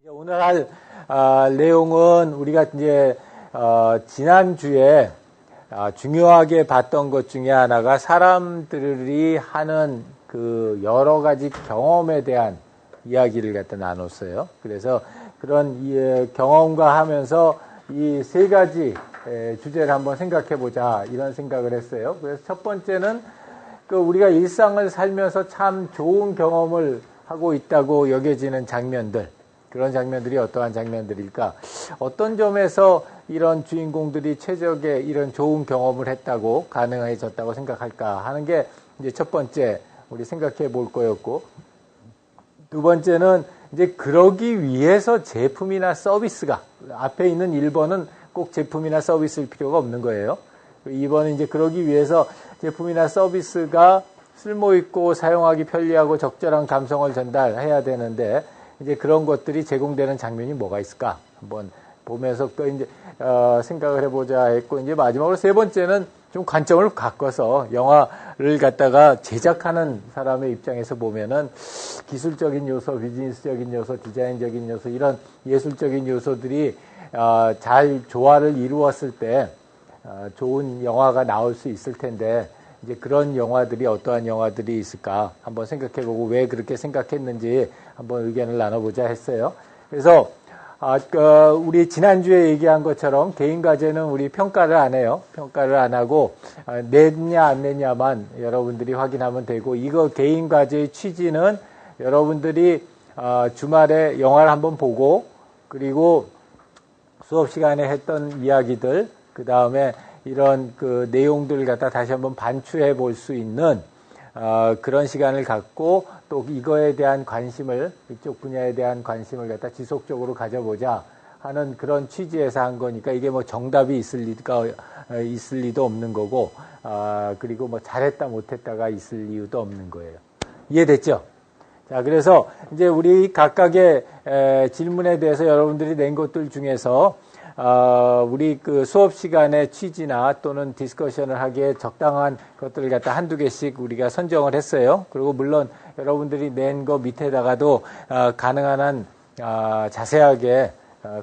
오늘 할 내용은 우리가 이제 지난주에 중요하게 봤던 것 중에 하나가 사람들이 하는 그 여러 가지 경험에 대한 이야기를 갖다 나눴어요. 그래서 그런 경험과 하면서 이 세 가지 주제를 한번 생각해 보자 이런 생각을 했어요. 그래서 첫 번째는 그 우리가 일상을 살면서 참 좋은 경험을 하고 있다고 여겨지는 장면들, 그런 장면들이 어떠한 장면들일까? 어떤 점에서 이런 주인공들이 최적의 이런 좋은 경험을 했다고 가능해졌다고 생각할까 하는 게 이제 첫 번째 우리 생각해 볼 거였고, 두 번째는 이제 그러기 위해서 제품이나 서비스가, 앞에 있는 1번은 꼭 제품이나 서비스일 필요가 없는 거예요. 2번은 이제 그러기 위해서 제품이나 서비스가 쓸모있고 사용하기 편리하고 적절한 감성을 전달해야 되는데, 이제 그런 것들이 제공되는 장면이 뭐가 있을까? 한번 보면서 또 이제, 생각을 해보자 했고, 이제 마지막으로 세 번째는 좀 관점을 바꿔서 영화를 갖다가 제작하는 사람의 입장에서 보면은 기술적인 요소, 비즈니스적인 요소, 디자인적인 요소, 이런 예술적인 요소들이, 잘 조화를 이루었을 때, 좋은 영화가 나올 수 있을 텐데, 이제 그런 영화들이 어떠한 영화들이 있을까 한번 생각해보고 왜 그렇게 생각했는지 한번 의견을 나눠보자 했어요. 그래서 우리 지난주에 얘기한 것처럼 개인 과제는 우리 평가를 안 해요. 평가를 안 하고 냈냐 안 냈냐만 여러분들이 확인하면 되고, 이거 개인 과제의 취지는 여러분들이 주말에 영화를 한번 보고, 그리고 수업 시간에 했던 이야기들, 그 다음에 이런 그 내용들을 갖다 다시 한번 반추해 볼 수 있는 그런 시간을 갖고, 또 이거에 대한 관심을, 이쪽 분야에 대한 관심을 갖다 지속적으로 가져보자 하는 그런 취지에서 한 거니까, 이게 뭐 정답이 있을 리도 없는 거고, 그리고 뭐 잘했다 못했다가 있을 이유도 없는 거예요. 이해됐죠? 자, 그래서 이제 우리 각각의 질문에 대해서 여러분들이 낸 것들 중에서 우리 그 수업 시간의 취지나 또는 디스커션을 하기에 적당한 것들을 갖다 한두 개씩 우리가 선정을 했어요. 그리고 물론 여러분들이 낸 거 밑에다가도 가능한 한 자세하게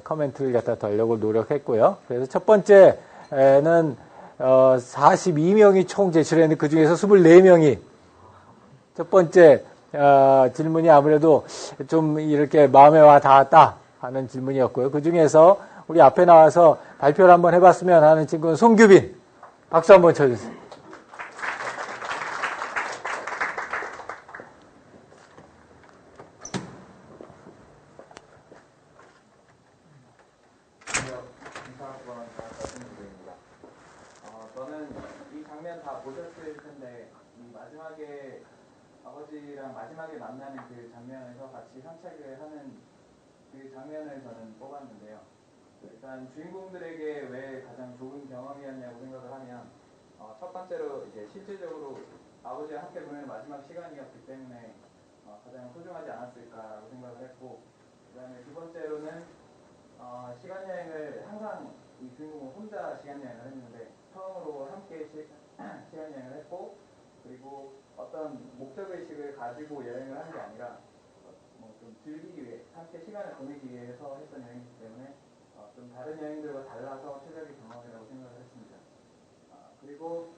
코멘트를 갖다 달려고 노력했고요. 그래서 첫 번째는 42명이 총 제출했는데 그 중에서 24명이 첫 번째 질문이 아무래도 좀 이렇게 마음에 와 닿았다 하는 질문이었고요. 그 중에서 우리 앞에 나와서 발표를 한번 해봤으면 하는 친구는 송규빈. 박수 한번 쳐주세요. 저는 이 장면 다 보셨을 텐데, 이 마지막에 아버지랑 마지막에 만나는 그 장면에서 같이 산책을 하는 그 장면을 저는 뽑았는데요. 일단 주인공들에게 왜 가장 좋은 경험이었냐고 생각을 하면, 첫 번째로 이제 실질적으로 아버지와 함께 보내는 마지막 시간이었기 때문에 가장 소중하지 않았을까라고 생각을 했고, 그 다음에 두 번째로는 시간 여행을 항상 이 주인공은 혼자 시간 여행을 했는데 처음으로 함께 시간 여행을 했고, 그리고 어떤 목적의식을 가지고 여행을 한 게 아니라 뭐 좀 즐기기 위해, 함께 시간을 보내기 위해서 했던 여행이기 때문에 좀 다른 여행들과 달라서 최적의 경험이라고 생각을 했습니다. 그리고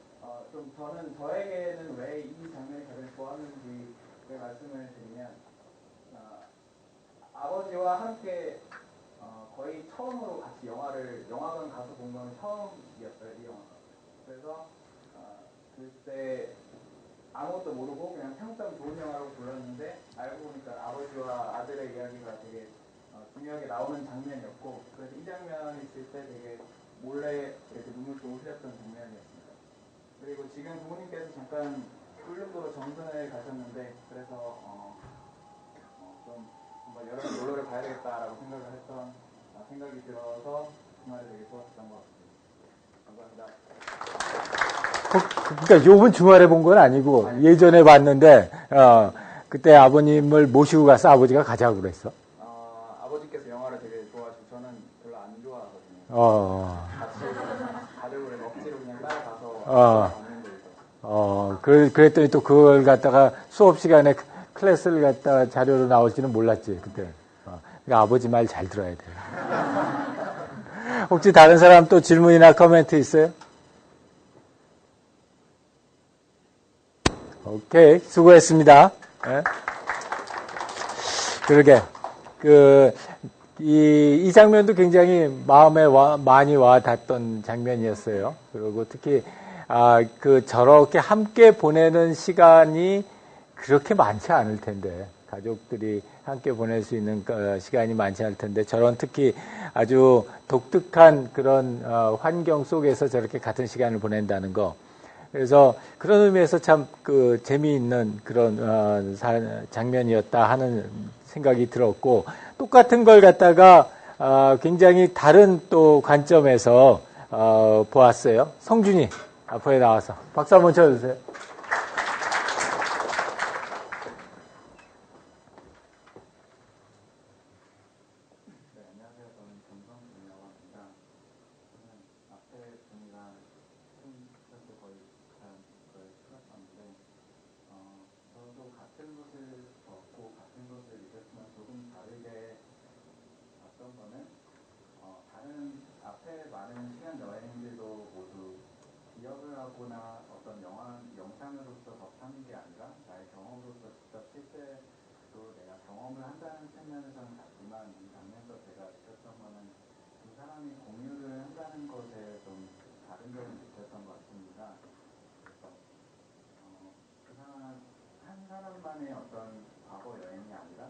좀 저에게는 왜 이 장면이 가장 좋았는지 말씀을 드리면, 아버지와 함께 거의 처음으로 같이 영화관 가서 본 건 처음이었어요, 이 영화가. 그래서 그때 아무것도 모르고 그냥 평점 좋은 영화라고 불렀는데, 알고 보니까 아버지와 아들의 이야기가 되게 중요하게 나오는 장면이었고, 그래서 이 장면이 있을 때 되게 몰래 이렇게 눈물도 흘렸던 장면이었습니다. 그리고 지금 부모님께서 잠깐 울릉도로 정선을 가셨는데, 그래서 좀 한번 여러분 놀러를 가야 되겠다라고 생각을 했던 생각이 들어서 주말에 되게 좋았던 것 같습니다. 감사합니다. 그러니까 요번 주말에 본 건 아니고 예전에 봤는데, 그때 아버님을 모시고 가서 아버지가 가자고 그랬어. 아버지께서 영화를 되게 좋아하시고 저는 별로 안 좋아하거든요. 같이 가족을 억지로 그냥 따라가서 봤는데 그랬더니 또 그걸 갖다가 수업 시간에 클래스를 갖다가 자료로 나올지는 몰랐지, 그때. 그러니까 아버지 말 잘 들어야 돼요. 혹시 다른 사람 또 질문이나 코멘트 있어요? 오케이, 수고했습니다. 네. 그러게, 이 장면도 굉장히 마음에 많이 와 닿던 장면이었어요. 그리고 특히, 저렇게 함께 보내는 시간이 그렇게 많지 않을 텐데, 가족들이 함께 보낼 수 있는 시간이 많지 않을 텐데, 저런 특히 아주 독특한 그런 환경 속에서 저렇게 같은 시간을 보낸다는 거. 그래서 그런 의미에서 참 재미있는 그런 장면이었다 하는 생각이 들었고, 똑같은 걸 갖다가 굉장히 다른 또 관점에서 보았어요. 성준이 앞으로 나와서 박수 한번 쳐주세요. 네, 안녕하세요. 저는 김성준이라고 합니다. 저는 앞에 분이랑 사실 거의 비슷한 걸 풀었었는데, 저도 같은 것을 얻고 같은 것을 잊었지만 조금 다르게 봤던 거는, 다른 앞에 많은 시간 여행들도 모두 기억을 하거나 어떤 영상으로서 접하는 게 아니라 나의 경험으로서 직접 실제로 내가 경험을 한다는 측면에서는 같지만, 이 장면에서 제가 느꼈던 거는 두 사람이 공유를 한다는 것에 좀 다른 점을 느꼈던 것 같습니다. 그래서 그 사람 한 사람만의 어떤 과거 여행이 아니라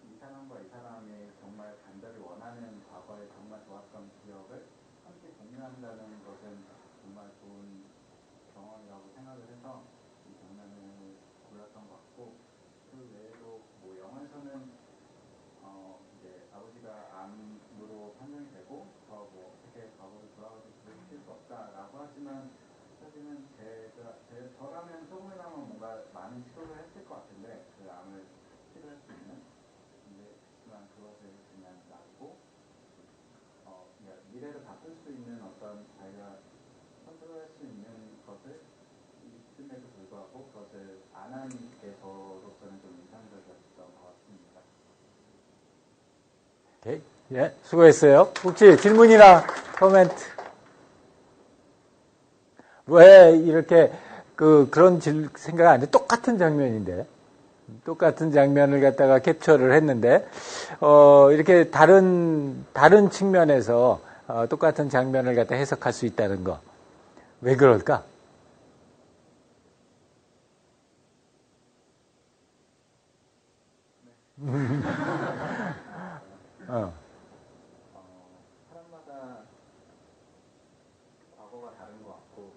이 사람과 이 사람이 정말 간절히 원하는 과거에 정말 좋았던 기억을 함께 공유한다는 것은 정말 좋은 경험이라고 생각을 해서 이 장면을 골랐던 것 같고, 그 외에도 뭐 영화에서는 이제 아버지가 암으로 판정이 되고 더 뭐 어떻게 과거를 돌아가실 수 없다라고 하지만, 사실은 저라면 조금이나마 뭔가 많은 시도를 했을 것 같은데, 그 암을 치료할 수 있는. 근데 그렇지만 그것을 그냥 놔두고 그러니까 미래를 바꿀 수 있는 어떤 자기가 컨트롤할 수 있는 것을 있음에도 불구하고 그것을 안 하는 게 저로서는 좀 인상적이었던 것 같습니다. 오케이. 예, 수고했어요. 혹시 질문이나 코멘트? 왜 이렇게 그런 생각 안 돼? 똑같은 장면인데. 똑같은 장면을 갖다가 캡처를 했는데, 이렇게 다른 측면에서, 똑같은 장면을 갖다 해석할 수 있다는 거. 왜 그럴까? 사람마다 과거가 다른 것 같고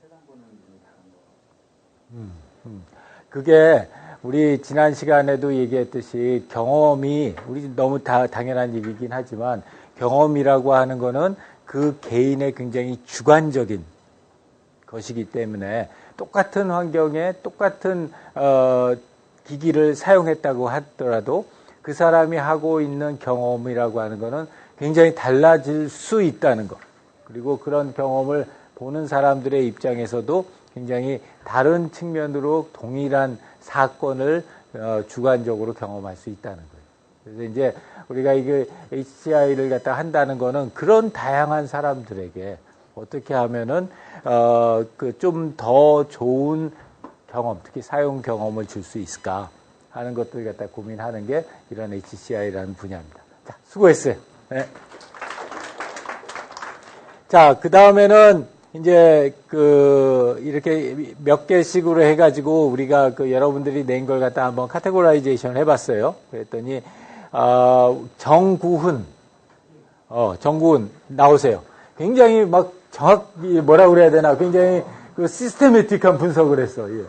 세상 보는 눈이 다른 것 같고. 그게 우리 지난 시간에도 얘기했듯이 경험이 우리 너무 당연한 얘기긴 하지만 경험이라고 하는 거는 그 개인의 굉장히 주관적인 것이기 때문에 똑같은 환경에 똑같은 기기를 사용했다고 하더라도 그 사람이 하고 있는 경험이라고 하는 거는 굉장히 달라질 수 있다는 것. 그리고 그런 경험을 보는 사람들의 입장에서도 굉장히 다른 측면으로 동일한 사건을 주관적으로 경험할 수 있다는 거예요. 그래서 이제 우리가 이게 HCI를 갖다 한다는 거는 그런 다양한 사람들에게 어떻게 하면은 좀 더 좋은 경험, 특히 사용 경험을 줄 수 있을까 하는 것들 갖다 고민하는 게 이런 HCI라는 분야입니다. 자, 수고했어요. 네. 자, 그 다음에는 이제 이렇게 몇 개씩으로 해가지고 우리가 여러분들이 낸 걸 갖다 한번 카테고라이제이션 해봤어요. 그랬더니 정구훈 나오세요. 굉장히 막 정확히 뭐라 그래야 되나 굉장히 시스테매틱한 분석을 했어. 예.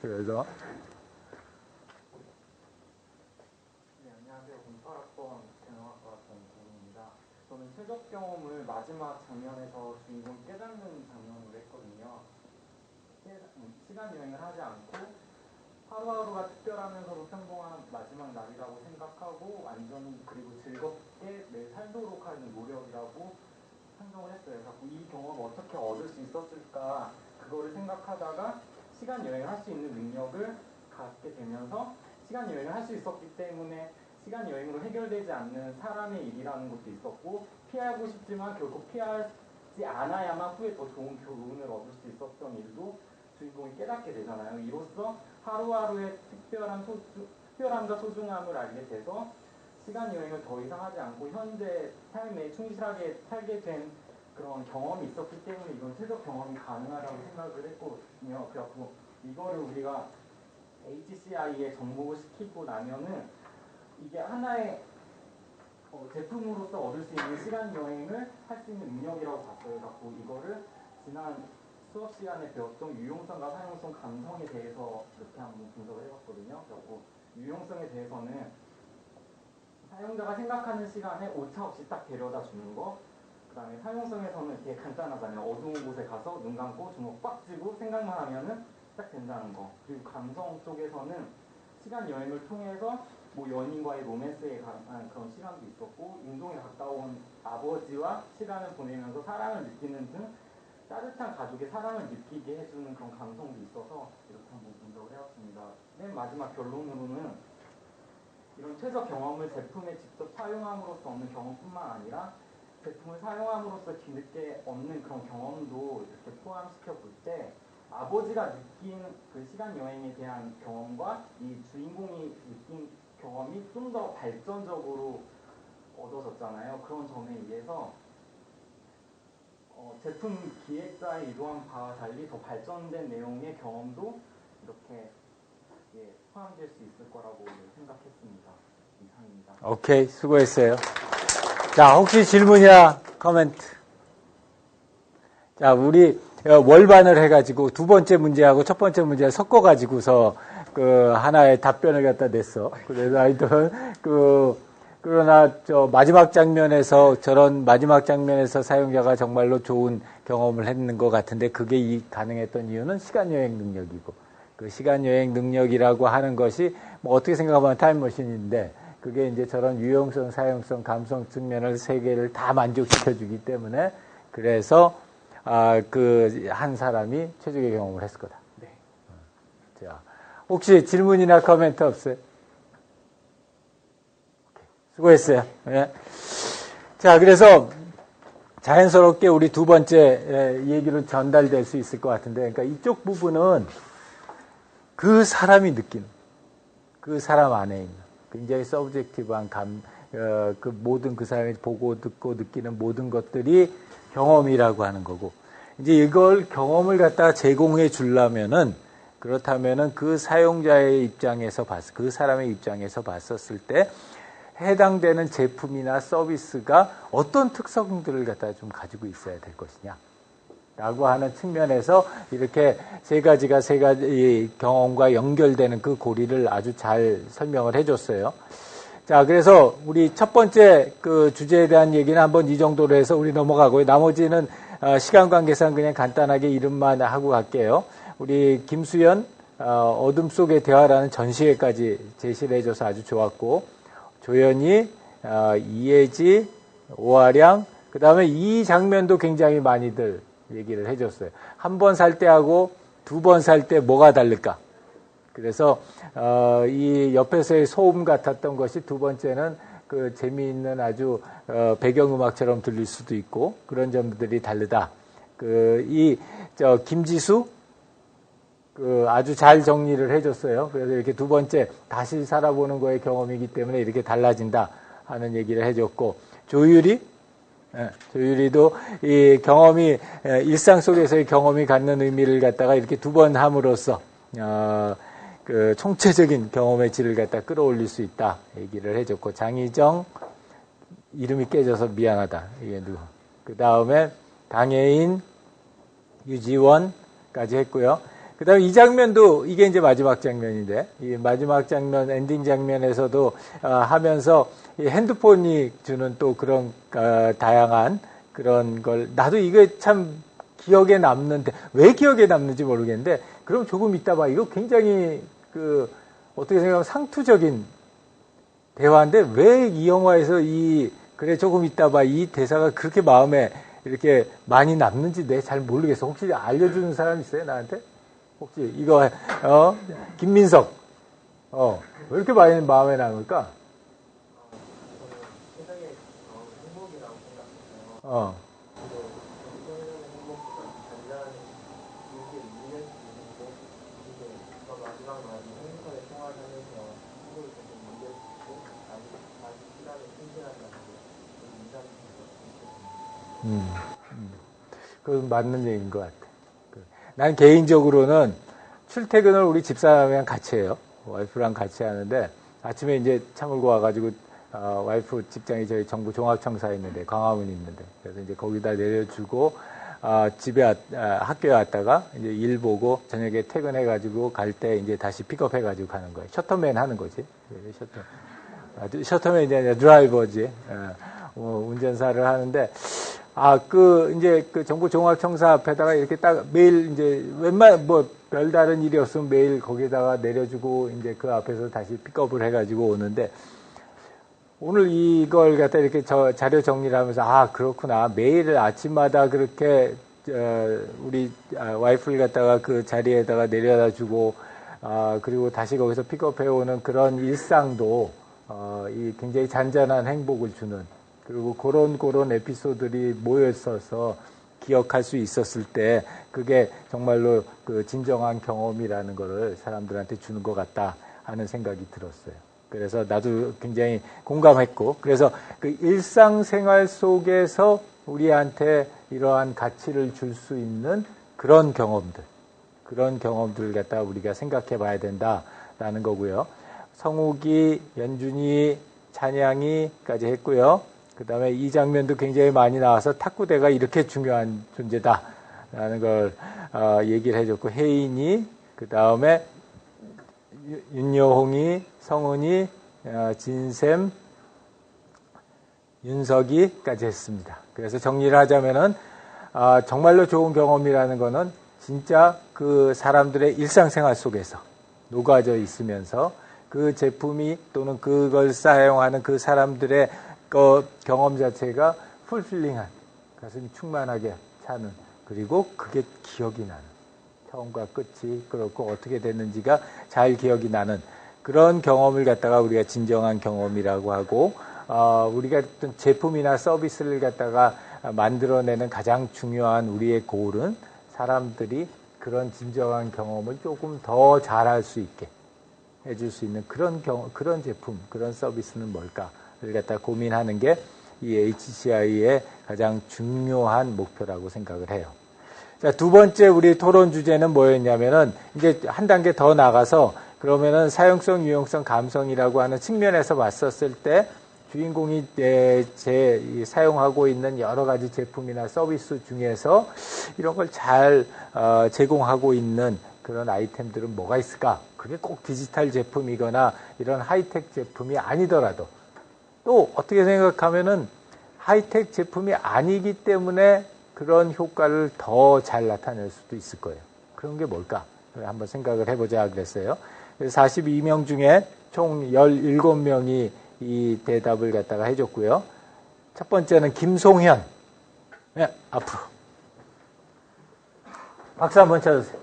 그래서 안녕하세요. 공설학번 경영학과 전정입니다. 저는 최적 경험을 마지막 장면에서 주인공이 깨닫는 장면으로 했거든요. 시간 여행을 하지 않고 하루하루가 특별하면서도 평범한 마지막 날이라고 생각하고 완전히 그리고 즐겁게 매일 살도록 하는 노력이라고 상정을 했어요. 그래서 이 경험을 어떻게 얻을 수 있었을까 그거를 생각하다가 시간 여행을 할 수 있는 능력을 갖게 되면서 시간 여행을 할 수 있었기 때문에 시간 여행으로 해결되지 않는 사람의 일이라는 것도 있었고, 피하고 싶지만 결국 피하지 않아야만 후에 더 좋은 교훈을 얻을 수 있었던 일도 주인공이 깨닫게 되잖아요. 이로써 하루하루의 특별함과 소중함을 알게 돼서 시간 여행을 더 이상 하지 않고 현재 삶에 충실하게 살게 된 그런 경험이 있었기 때문에 이건 최적 경험이 가능하다고 생각을 했거든요. 그래갖고 이거를 우리가 HCI에 접목을 시키고 나면은 이게 하나의 제품으로서 얻을 수 있는 시간 여행을 할 수 있는 능력이라고 봤어요. 그래갖고 이거를 지난 수업 시간에 배웠던 유용성과 사용성, 감성에 대해서 이렇게 한번 분석을 해봤거든요. 그래갖고 유용성에 대해서는 사용자가 생각하는 시간에 오차 없이 딱 데려다 주는 거. 그 다음에 사용성에서는 되게 간단하잖아요. 어두운 곳에 가서 눈 감고 주먹 꽉 쥐고 생각만 하면은 딱 된다는 거. 그리고 감성 쪽에서는 시간 여행을 통해서 뭐 연인과의 로맨스에 관한 그런 시간도 있었고, 운동에 가까운 아버지와 시간을 보내면서 사랑을 느끼는 등 따뜻한 가족의 사랑을 느끼게 해주는 그런 감성도 있어서 이렇게 한번 분석을 해왔습니다. 맨 마지막 결론으로는 이런 최적 경험을 제품에 직접 사용함으로써 얻는 경험뿐만 아니라 제품을 사용함으로써 뒤늦게 얻는 그런 경험도 이렇게 포함시켜 볼 때 아버지가 느낀 그 시간 여행에 대한 경험과 이 주인공이 느낀 경험이 좀 더 발전적으로 얻어졌잖아요. 그런 점에 의해서 제품 기획자의 의도한 바와 달리 더 발전된 내용의 경험도 이렇게 포함될 수 있을 거라고 생각했습니다. 이상입니다. 오케이, 수고했어요. 자, 혹시 질문이나 코멘트? 자, 우리 월반을 해가지고 두 번째 문제하고 첫 번째 문제를 섞어가지고서 그 하나의 답변을 갖다 냈어. 그래서 하여튼 그러나 마지막 장면에서 저런 마지막 장면에서 사용자가 정말로 좋은 경험을 했는 것 같은데 그게 가능했던 이유는 시간 여행 능력이고 그 시간 여행 능력이라고 하는 것이 뭐 어떻게 생각하면 타임머신인데 그게 이제 저런 유용성, 사용성, 감성 측면을 세 개를 다 만족시켜주기 때문에 그래서 그 한 사람이 최적의 경험을 했을 거다. 네. 자, 혹시 질문이나 코멘트 없어요? 수고했어요. 네. 자, 그래서 자연스럽게 우리 두 번째 얘기로 전달될 수 있을 것 같은데, 그러니까 이쪽 부분은 그 사람이 느끼는, 그 사람 안에 있는 굉장히 서브젝티브한 그 모든 그 사람이 보고 듣고 느끼는 모든 것들이 경험이라고 하는 거고, 이제 이걸 경험을 갖다가 제공해 주려면은 그렇다면은 그 사용자의 입장에서 그 사람의 입장에서 봤었을 때 해당되는 제품이나 서비스가 어떤 특성들을 갖다가 좀 가지고 있어야 될 것이냐. 라고 하는 측면에서 이렇게 세 가지 경험과 연결되는 그 고리를 아주 잘 설명을 해줬어요. 자, 그래서 우리 첫 번째 그 주제에 대한 얘기는 한번 이 정도로 해서 우리 넘어가고요. 나머지는 시간 관계상 그냥 간단하게 이름만 하고 갈게요. 우리 김수연, 어둠 속의 대화라는 전시회까지 제시를 해줘서 아주 좋았고, 조연이, 이혜지, 오아량, 그 다음에 이 장면도 굉장히 많이들 얘기를 해줬어요. 한 번 살 때하고 두 번 살 때 뭐가 다를까? 그래서 이 옆에서의 소음 같았던 것이 두 번째는 그 재미있는 아주 배경음악처럼 들릴 수도 있고 그런 점들이 다르다. 김지수 아주 잘 정리를 해줬어요. 그래서 이렇게 두 번째 다시 살아보는 거의 경험이기 때문에 이렇게 달라진다 하는 얘기를 해줬고 조유리도 이 경험이 일상 속에서의 경험이 갖는 의미를 갖다가 이렇게 두 번 함으로써 그 총체적인 경험의 질을 갖다 끌어올릴 수 있다 얘기를 해줬고, 장희정 이름이 깨져서 미안하다 이게 누구? 그 다음에 강혜인, 유지원까지 했고요. 그 다음에 이 장면도 이게 이제 마지막 장면인데 이 마지막 장면 엔딩 장면에서도 하면서 이 핸드폰이 주는 또 그런 다양한 그런 걸 나도 이게 참 기억에 남는데 왜 기억에 남는지 모르겠는데 그럼 조금 이따 봐. 이거 굉장히 어떻게 생각하면 상투적인 대화인데 왜 이 영화에서 그래 조금 이따 봐 이 대사가 그렇게 마음에 이렇게 많이 남는지 내가 잘 모르겠어. 혹시 알려주는 사람 있어요 나한테? 혹시 이거 김민석 왜 이렇게 많이 마음에 남을까? 저는 세상의 행복이라고 생각해요. 어, 그리고 정신적인 행복보다 단단한 이게 있는 일이고 이게 저 마지막 날이 행복하게 생활하면서 행복을 계속 누려주고 자기 시간에 충실한다는 게 인상 깊었어요. 그건 맞는 얘기인 것 같아. 난 개인적으로는 출퇴근을 우리 집사람이랑 같이 해요. 와이프랑 같이 하는데 아침에 이제 차 몰고 와가지고 와이프 직장이 저희 정부 종합청사에 있는데 광화문에 있는데 그래서 이제 거기다 내려주고 집에 학교에 왔다가 이제 일 보고 저녁에 퇴근해가지고 갈 때 이제 다시 픽업해가지고 가는 거예요. 셔터맨 하는 거지. 셔터맨 이제 드라이버지. 운전사를 하는데 이제 그 정부 종합청사 앞에다가 이렇게 딱 매일 이제 별다른 일이 없으면 매일 거기다가 내려주고 이제 그 앞에서 다시 픽업을 해가지고 오는데 오늘 이걸 갖다 이렇게 자료 정리를 하면서 그렇구나. 매일 아침마다 그렇게 우리 와이프를 갖다가 그 자리에다가 내려다 주고 그리고 다시 거기서 픽업해 오는 그런 일상도 이 굉장히 잔잔한 행복을 주는 그리고 그런 에피소드들이 모여 있어서 기억할 수 있었을 때 그게 정말로 그 진정한 경험이라는 거를 사람들한테 주는 것 같다 하는 생각이 들었어요. 그래서 나도 굉장히 공감했고 그래서 그 일상생활 속에서 우리한테 이러한 가치를 줄 수 있는 그런 경험들을 갖다가 우리가 생각해 봐야 된다라는 거고요. 성욱이, 연준이, 찬양이까지 했고요. 그 다음에 이 장면도 굉장히 많이 나와서 탁구대가 이렇게 중요한 존재다라는 걸 얘기를 해줬고 혜인이, 그 다음에 윤여홍이, 성은이, 진샘, 윤석이까지 했습니다. 그래서 정리를 하자면은 정말로 좋은 경험이라는 거는 진짜 그 사람들의 일상생활 속에서 녹아져 있으면서 그 제품이 또는 그걸 사용하는 그 사람들의 그 경험 자체가 풀필링한 가슴이 충만하게 차는 그리고 그게 기억이 나는 처음과 끝이 그렇고 어떻게 됐는지가 잘 기억이 나는 그런 경험을 갖다가 우리가 진정한 경험이라고 하고 우리가 어떤 제품이나 서비스를 갖다가 만들어내는 가장 중요한 우리의 고울은 사람들이 그런 진정한 경험을 조금 더 잘할 수 있게 해줄 수 있는 그런 제품, 그런 서비스는 뭘까를 갖다 고민하는 게 이 HCI의 가장 중요한 목표라고 생각을 해요. 자, 두 번째 우리 토론 주제는 뭐였냐면은 이제 한 단계 더 나가서 그러면은 사용성, 유용성, 감성이라고 하는 측면에서 봤었을 때 주인공이 사용하고 있는 여러 가지 제품이나 서비스 중에서 이런 걸 잘 제공하고 있는 그런 아이템들은 뭐가 있을까? 그게 꼭 디지털 제품이거나 이런 하이텍 제품이 아니더라도 또 어떻게 생각하면은 하이텍 제품이 아니기 때문에 그런 효과를 더 잘 나타낼 수도 있을 거예요. 그런 게 뭘까? 한번 생각을 해보자 그랬어요. 42명 중에 총 17명이 이 대답을 갖다가 해줬고요. 첫 번째는 김송현. 네, 앞으로. 박수 한번 쳐주세요.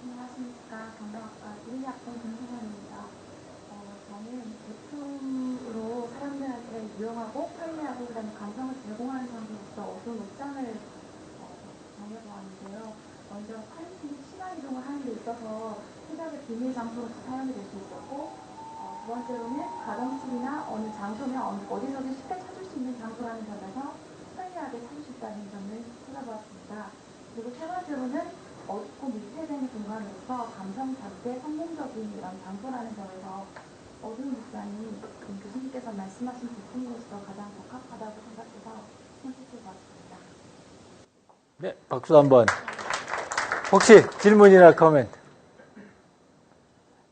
안녕하십니까. 경영학과 1학번 김송현입니다. 저는 제품으로 사람들한테 유용하고 편리하고 그다음에 감성을 제공하는 장소로서 어떤 옷장을 정해보았는데요. 먼저 타임슬립 시간 이동을 하는 데 있어서 새벽의 비밀 장소로서 사용이 될 수 있었고 두 번째로는 가정집이나 어느 장소면 어디서든 쉽게 찾을 수 있는 장소라는 점에서 편리하게 찾을 수 있다는 점을 찾아보았습니다. 그리고 세 번째로는 어둡고 밀폐된 공간으로서 감성 자극에 성공적인 이런 장소라는 점에서 어두운 옷장이 교수님께서 말씀하신 제품으로서 가장 적합하다고 생각해서 선택해보았습니다. 네, 박수 한번. 혹시 질문이나 코멘트?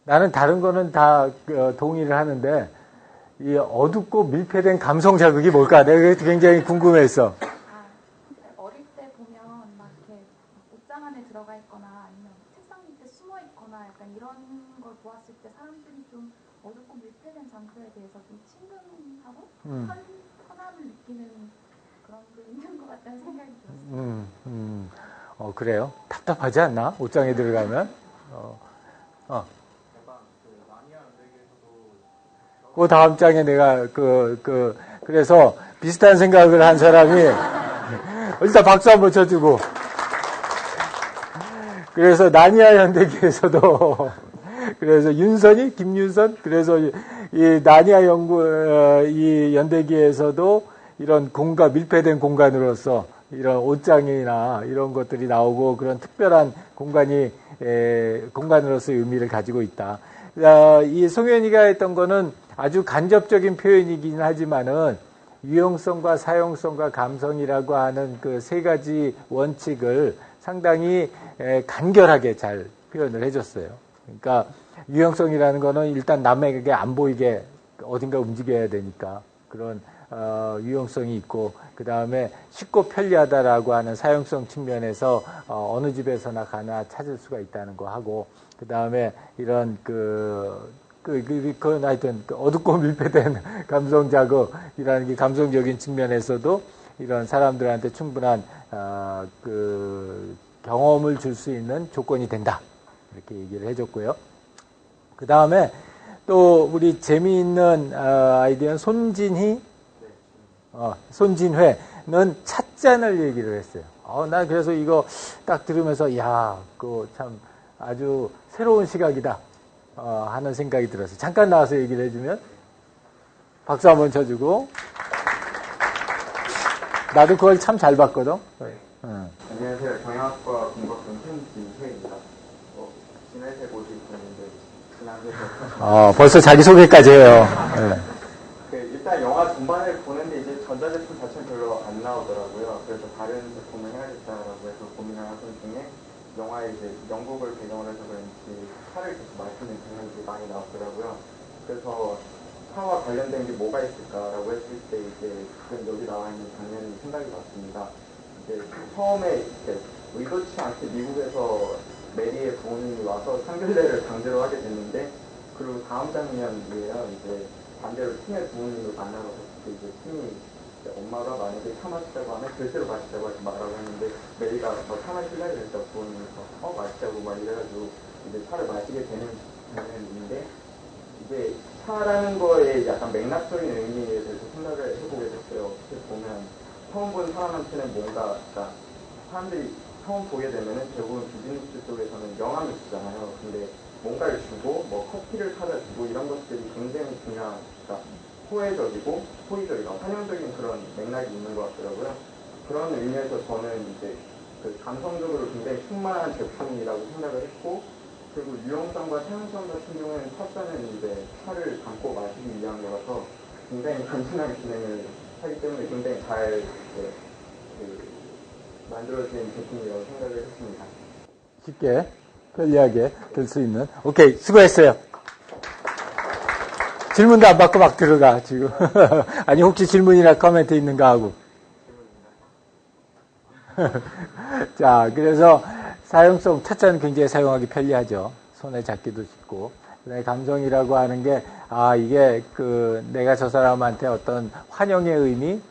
나는 다른 거는 다 동의를 하는데 이 어둡고 밀폐된 감성 자극이 뭘까? 내가 굉장히 궁금했어. 어릴 때 보면 막 이렇게 옷장 안에 들어가 있거나 아니면 책상 밑에 숨어 있거나 약간 이런 걸 보았을 때 사람들이 좀 어둡고 밀폐된 장소에 대해서 좀 친근하고 편함을 느끼는 그런 게 있는 것 같다는 생각이 들었어요. 그래요? 답답하지 않나? 옷장에 들어가면? 그 다음 장에 내가 그래서 비슷한 생각을 한 사람이 일단 박수 한번 쳐주고 그래서 나니아 연대기에서도 그래서 윤선이 김윤선 그래서 이 나니아 이 연대기에서도 이런 밀폐된 공간으로서 이런 옷장이나 이런 것들이 나오고 그런 특별한 공간으로서의 의미를 가지고 있다. 이 송현이가 했던 거는 아주 간접적인 표현이긴 하지만은 유용성과 사용성과 감성이라고 하는 그 세 가지 원칙을 상당히 간결하게 잘 표현을 해줬어요. 그러니까 유용성이라는 거는 일단 남에게 안 보이게 어딘가 움직여야 되니까 그런 유용성이 있고 그 다음에 쉽고 편리하다라고 하는 사용성 측면에서 어느 집에서나 가나 찾을 수가 있다는 거 하고 그 다음에 이런 하여튼 어둡고 밀폐된 감성 자극이라는 게 감성적인 측면에서도 이런 사람들한테 충분한 경험을 줄 수 있는 조건이 된다 이렇게 얘기를 해줬고요. 그 다음에 또 우리 재미있는 아이디어는 손진회는 찻잔을 얘기를 했어요. 나 그래서 이거 딱 들으면서 그거 참 아주 새로운 시각이다 하는 생각이 들었어요. 잠깐 나와서 얘기를 해주면 박수 한번 쳐주고 나도 그걸 참 잘 봤거든. 안녕하세요. 경영학과 공학번 손진회입니다. 진회세 모시 있는데 지난해서 벌써 자기 소개까지 해요. 일단 영화 전반을 보는데 이제 전자제품 자체는 별로 안 나오더라고요. 그래서 다른 제품을 해야겠다라고 해서 고민을 하던 중에 영화에 이제 영국을 배경으로 해서 그런지 차를 계속 마시는 장면들이 많이 나왔더라고요. 그래서 차와 관련된 게 뭐가 있을까라고 했을 때 이제 지금 여기 나와 있는 장면이 생각이 났습니다. 이제 처음에 이제 의도치 않게 미국에서 메리의 부모님이 와서 상견례를 강제로 하게 됐는데 그리고 다음 장면이에요. 이제 반대로 팀의 부모님을 만나러 갔을 때 이제 팀이 이제 엄마가 만약에 차 마시자고 하면 절대로 마시자고 하지 말라고 했는데 메리가 차 마실래? 그러니까 부모님께서 마시자고 막 이래가지고 이제 차를 마시게 되는 장면이 있는데 이제 차라는 거에 약간 맥락적인 의미에 대해서 생각을 해보게 됐어요. 어떻게 보면 처음 본 사람한테는 뭔가 그러니까 사람들이 처음 보게 되면은 대부분 비즈니스 쪽에서는 영향이 있잖아요. 근데 뭔가를 주고 뭐 커피를 사다 주고 이런 것들이 굉장히 중요한 그러니까 호혜적이고 호의적이고 환영적인 그런 맥락이 있는 것 같더라고요. 그런 의미에서 저는 이제 그 감성적으로 굉장히 충만한 제품이라고 생각을 했고 그리고 유용성과 사용성 같은 경우에는 찻잔은 이제 차를 담고 마시기 위한 거라서 굉장히 단순하게 진행을 하기 때문에 굉장히 잘 만들어진 제품이라고 생각을 했습니다. 쉽게 편리하게 들 수 있는. 오케이, 수고했어요. 질문도 안 받고 막 들어가 지금. 아니 혹시 질문이나 코멘트 있는가 하고. 자, 그래서 사용성 찻잔은 굉장히 사용하기 편리하죠. 손에 잡기도 쉽고. 그다음에 감성이라고 하는 게 이게 내가 저 사람한테 어떤 환영의 의미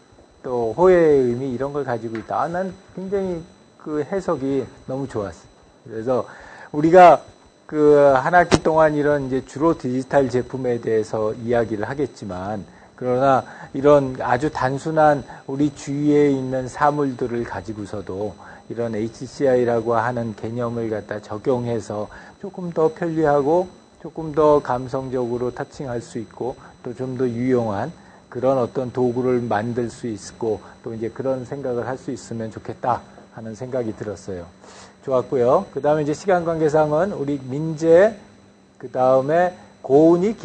또 호혜의 의미 이런 걸 가지고 있다. 난 굉장히 그 해석이 너무 좋았어. 그래서 우리가 한 학기 동안 이런 이제 주로 디지털 제품에 대해서 이야기를 하겠지만 그러나 이런 아주 단순한 우리 주위에 있는 사물들을 가지고서도 이런 HCI라고 하는 개념을 갖다 적용해서 조금 더 편리하고 조금 더 감성적으로 터칭할 수 있고 또 좀 더 유용한 그런 어떤 도구를 만들 수 있고 또 이제 그런 생각을 할 수 있으면 좋겠다 하는 생각이 들었어요. 좋았고요. 그 다음에 이제 시간 관계상은 우리 민재, 그 다음에 고은이,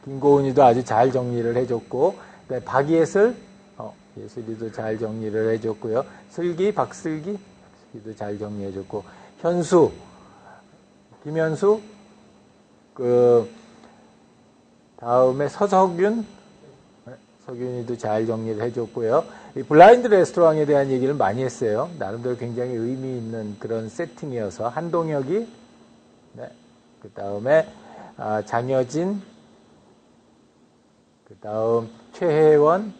김고은이도 아주 잘 정리를 해줬고, 그다음에 박예슬, 예슬이도 잘 정리를 해줬고요. 박슬기도 잘 정리해줬고, 현수, 김현수, 다음에 서균이도 잘 정리를 해줬고요. 이 블라인드 레스토랑에 대한 얘기를 많이 했어요. 나름대로 굉장히 의미 있는 그런 세팅이어서 한동혁이, 그 다음에 장여진, 그 다음 최혜원,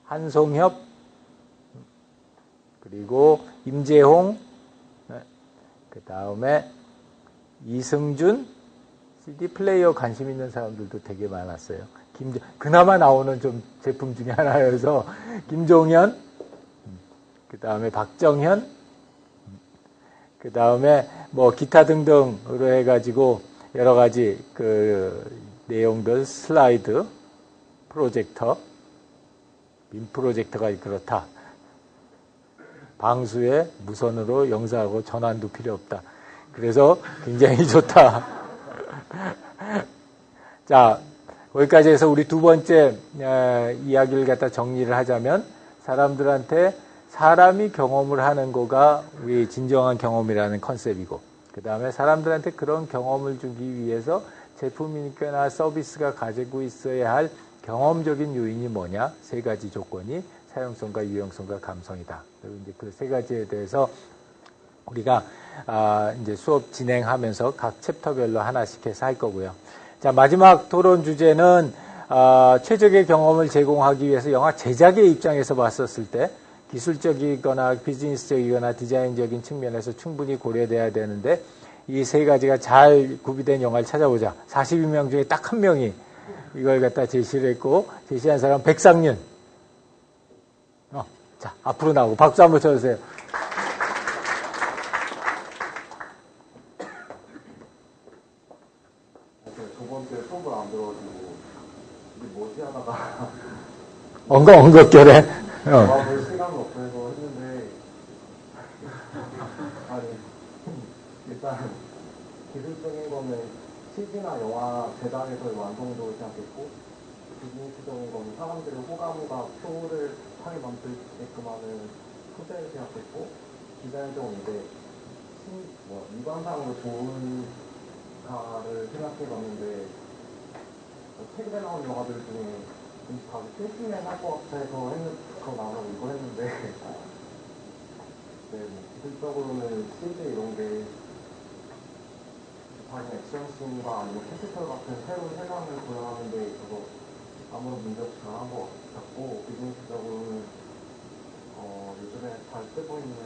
한송협, 그리고 임재홍, 그 다음에 이승준, CD 플레이어 관심 있는 사람들도 되게 많았어요. 그나마 나오는 좀 제품 중에 하나여서 김종현, 그 다음에 박정현, 그 다음에 뭐 기타 등등으로 해가지고 여러 가지 그 내용들 슬라이드, 프로젝터, 빔 프로젝터가 그렇다. 방수에 무선으로 영상하고 전환도 필요 없다. 그래서 굉장히 좋다. 자, 거기까지 해서 우리 두 번째 이야기를 갖다 정리를 하자면 사람들한테 사람이 경험을 하는 거가 우리 진정한 경험이라는 컨셉이고 그 다음에 사람들한테 그런 경험을 주기 위해서 제품이니까 서비스가 가지고 있어야 할 경험적인 요인이 뭐냐? 세 가지 조건이 사용성과 유용성과 감성이다. 그리고 이제 그 세 가지에 대해서 우리가 이제 수업 진행하면서 각 챕터별로 하나씩 해서 할 거고요. 자, 마지막 토론 주제는 최적의 경험을 제공하기 위해서 영화 제작의 입장에서 봤었을 때 기술적이거나 비즈니스적이거나 디자인적인 측면에서 충분히 고려돼야 되는데 이 세 가지가 잘 구비된 영화를 찾아보자. 42명 중에 딱 한 명이 이걸 갖다 제시를 했고 제시한 사람 백상윤. 자, 앞으로 나오고 박수 한번 쳐주세요. 두 번째 수업을 안 들어가지고 이게 뭐지 하다가 엉겁결에. 볼 시간은 없어서 했는데 아니 일단 기술적인 거는 CG나 영화 제작에서의 완성도를 생각했고 비즈니스적인 거는 사람들의 호감과 표를 하게 만들게끔 하는 소재를 생각했고 디자인적인 이제 미관상으로 좋은 가를 생각해봤는데 최근에 나온 영화들 중에 다들 실수맨 할 것 같아서 그거 안 하고 이거 했는데 네, 뭐 기술적으로는 CG 이런 게 다른 액션씬과 아니면 캐피털 같은 새로운 세상을 구현하는 데 있어서 아무런 문제 없이 잘한 것 같고 비즈니스적으로는 요즘에 잘 쓰고 있는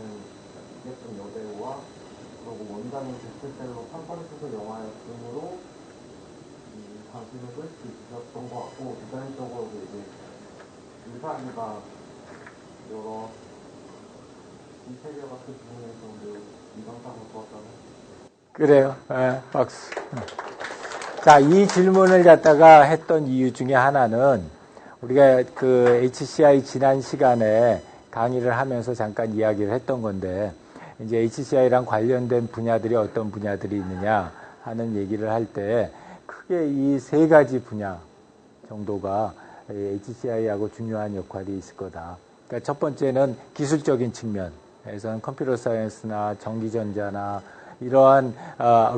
예쁜 여배우와 그리고 원작인 베스트셀러 판파리소설 영화였으므로 관심을 끌 수 있었던 것 같고 디자인적으로도 이제 유사기가 여러 인테리어 같은 부분에서 미관상을 좋았다는 그래요. 네, 박수. 자, 이 질문을 갖다가 했던 이유 중에 하나는 우리가 그 HCI 지난 시간에 강의를 하면서 잠깐 이야기를 했던 건데 이제 HCI랑 관련된 분야들이 어떤 분야들이 있느냐 하는 얘기를 할 때 크게 이 세 가지 분야 정도가 HCI하고 중요한 역할이 있을 거다. 그러니까 첫 번째는 기술적인 측면에서는 컴퓨터 사이언스나 전기전자나 이러한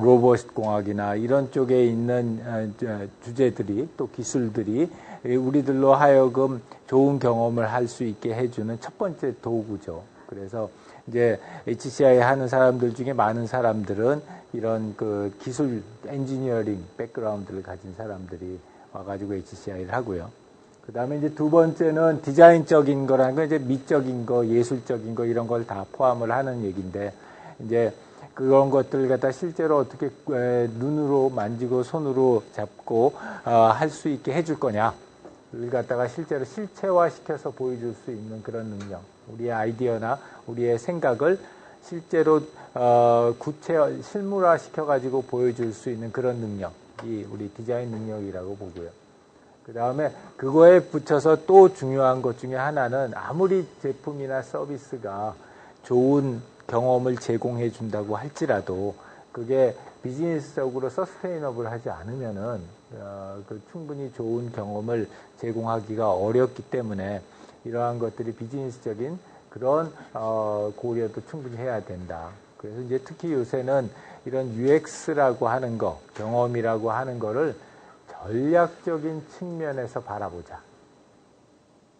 로봇 공학이나 이런 쪽에 있는 주제들이 또 기술들이 우리들로 하여금 좋은 경험을 할 수 있게 해주는 첫 번째 도구죠. 그래서 이제 HCI 하는 사람들 중에 많은 사람들은 이런 그 기술 엔지니어링 백그라운드를 가진 사람들이 와가지고 HCI를 하고요. 그 다음에 이제 두 번째는 디자인적인 거라는 건 이제 미적인 거, 예술적인 거 이런 걸 다 포함을 하는 얘기인데 이제 그런 것들을 갖다 실제로 어떻게 눈으로 만지고 손으로 잡고 할 수 있게 해줄 거냐를 갖다가 실제로 실체화시켜서 보여줄 수 있는 그런 능력, 우리의 아이디어나 우리의 생각을 실제로 실물화 시켜가지고 보여줄 수 있는 그런 능력이 우리 디자인 능력이라고 보고요. 그 다음에 그거에 붙여서 또 중요한 것 중에 하나는 아무리 제품이나 서비스가 좋은 경험을 제공해 준다고 할지라도 그게 비즈니스적으로 서스테이너블 하지 않으면은 충분히 좋은 경험을 제공하기가 어렵기 때문에 이러한 것들이 비즈니스적인 그런 고려도 충분히 해야 된다. 그래서 이제 특히 요새는 이런 UX라고 하는 거, 경험이라고 하는 거를 전략적인 측면에서 바라보자.